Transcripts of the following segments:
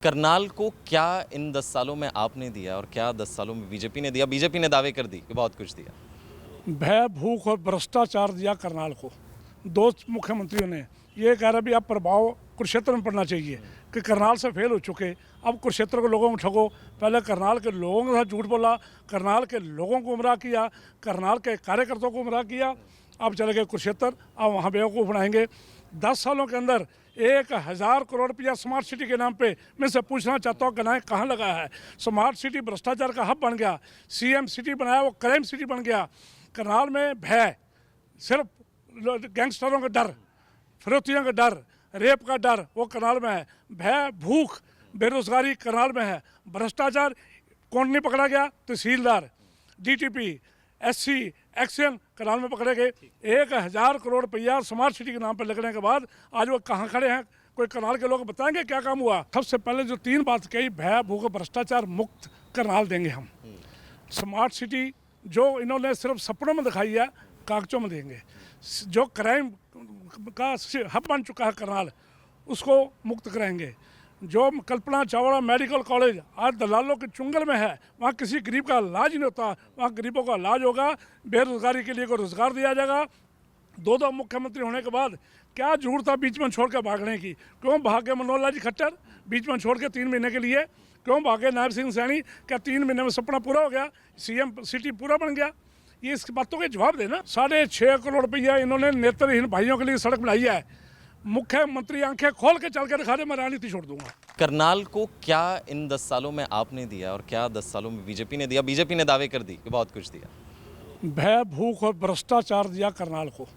करनाल को क्या इन 10 सालों में आपने दिया और क्या 10 सालों में बीजेपी ने दिया? बीजेपी ने दावे कर दी कि बहुत कुछ दिया। भय, भूख और भ्रष्टाचार दिया करनाल को। दो मुख्यमंत्रियों ने ये कह रहा भी अब प्रभाव कुरुक्षेत्र में पड़ना चाहिए कि करनाल से फेल हो चुके, अब कुरुक्षेत्र के लोगों को ठगो। पहले करनाल के लोगों के साथ झूठ बोला, करनाल के लोगों को गुमराह किया, करनाल के कार्यकर्ताओं को गुमराह किया। अब चले गए कुरुक्षेत्र, अब वहाँ बेवकूफ़ बनाएंगे। 10 सालों के अंदर 1000 करोड़ रुपया स्मार्ट सिटी के नाम पे मैं से पूछना चाहता हूँ गनाएं कहाँ लगा है। स्मार्ट सिटी भ्रष्टाचार का हब बन गया, सीएम सिटी बनाया वो क्राइम सिटी बन गया। करनाल में भय, सिर्फ गैंगस्टरों का डर, फिरौतियों का डर, रेप का डर वो करनाल में है। भय, भूख, बेरोजगारी करनाल में है। भ्रष्टाचार कौन नहीं पकड़ा गया? तहसीलदार, डीटीपी, एससी, एक्शन करनाल में पकड़े गए। 1000 करोड़ रुपया स्मार्ट सिटी के नाम पर लगने के बाद आज वो कहाँ खड़े हैं? कोई करनाल के लोग बताएंगे क्या काम हुआ? सबसे पहले जो 3 बात कही, भय, भूख, भ्रष्टाचार मुक्त करनाल देंगे हम। स्मार्ट सिटी जो इन्होंने सिर्फ सपनों में दिखाई है, कागजों में देंगे। जो क्राइम का हब बन चुका है करनाल, उसको मुक्त कराएंगे। जो कल्पना चावला मेडिकल कॉलेज आज दलालों के चुंगल में है, वहाँ किसी गरीब का इलाज नहीं होता, वहाँ गरीबों का इलाज होगा। बेरोजगारी के लिए को रोजगार दिया जाएगा। दो मुख्यमंत्री होने के बाद क्या जरूरत था बीच में छोड़ के भागने की? क्यों भागे मनोहर लाल जी खट्टर बीच में छोड़ के 3 महीने के लिए? क्यों भागे नायब सिंह सैनी? क्या 3 महीने में सपना पूरा हो गया? सीएम सिटी पूरा बन गया? ये इस बातों के जवाब देना। 6.5 करोड़ रुपया इन्होंने नेत्रहीन भाइयों के लिए सड़क बनाई है। मुख्यमंत्री आंखें खोल के चल के दिखा दे, मैं राजनीति छोड़ दूंगा। करनाल को क्या इन 10 सालों में आपने दिया और क्या 10 सालों में बीजेपी ने दिया? बीजेपी ने दावे कर दी कि बहुत कुछ दिया। भय, भूख और भ्रष्टाचार दिया करनाल को।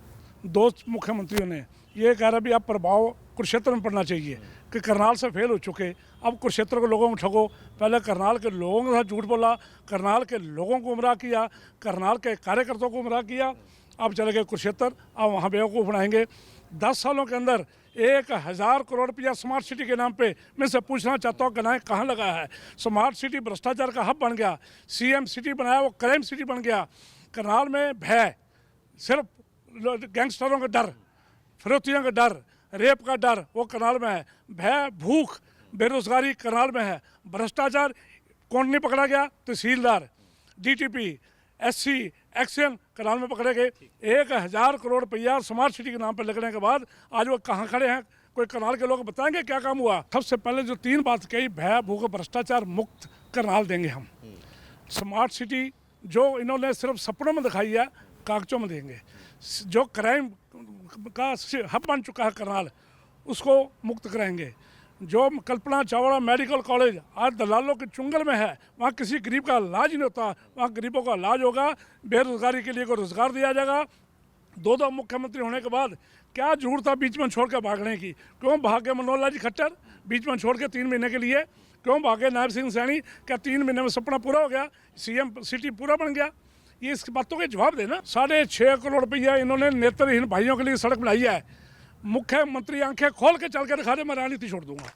दो मुख्यमंत्रियों ने ये कह रहा भी अब प्रभाव कुरुक्षेत्र में पड़ना चाहिए कि करनाल से फेल हो चुके, अब कुरुक्षेत्र के लोगों को ठगो। पहले करनाल के लोगों के साथ झूठ बोला, करनाल के लोगों को गुमराह किया, करनाल के कार्यकर्ताओं को गुमराह किया। अब चले गए कुरुक्षेत्र, अब वहाँ बेवकूफ़ बनाएंगे। 10 सालों के अंदर 1000 करोड़ रुपया स्मार्ट सिटी के नाम पे मैं से पूछना चाहता हूँ गनाएं कहाँ लगा है? स्मार्ट सिटी भ्रष्टाचार का हब बन गया, सीएम सिटी बनाया वो क्राइम सिटी बन गया। करनाल में भय, सिर्फ गैंगस्टरों का डर, फिरौतियों का डर, रेप का डर वो करनाल में है। भय, भूख, बेरोजगारी करनाल में है। भ्रष्टाचार कौन नहीं पकड़ा गया? तहसीलदार, डीटीपी, एससी, एक्शन करनाल में पकड़े गए। 1000 करोड़ रुपया स्मार्ट सिटी के नाम पर लगने के बाद आज वो कहाँ खड़े हैं? कोई करनाल के लोग बताएंगे क्या काम हुआ? सबसे पहले जो 3 बात कही, भय, भूख, भ्रष्टाचार मुक्त करनाल देंगे हम। स्मार्ट सिटी जो इन्होंने सिर्फ सपनों में दिखाई है, कागजों में देंगे। जो क्राइम का हब बन चुका है करनाल, उसको मुक्त कराएंगे। जो कल्पना चावला मेडिकल कॉलेज आज दलालों के चुंगल में है, वहाँ किसी गरीब का इलाज नहीं होता, वहाँ गरीबों का इलाज होगा। बेरोजगारी के लिए को रोजगार दिया जाएगा। दो मुख्यमंत्री होने के बाद क्या जरूरत था बीच में छोड़ के भागने की? क्यों भागे मनोहर लाल जी खट्टर बीच में छोड़ के 3 महीने के लिए? क्यों भागे नायब सिंह सैनी? क्या 3 महीने में सपना पूरा हो गया? सीएम सिटी पूरा बन गया? ये इस बातों के जवाब देना। 6.5 करोड़ रुपया इन्होंने नेत्रहीन भाइयों के लिए सड़क बनाई है। मुख्यमंत्री आंखें खोल के चल के दिखा दे, मैं राजनीति छोड़ दूंगा।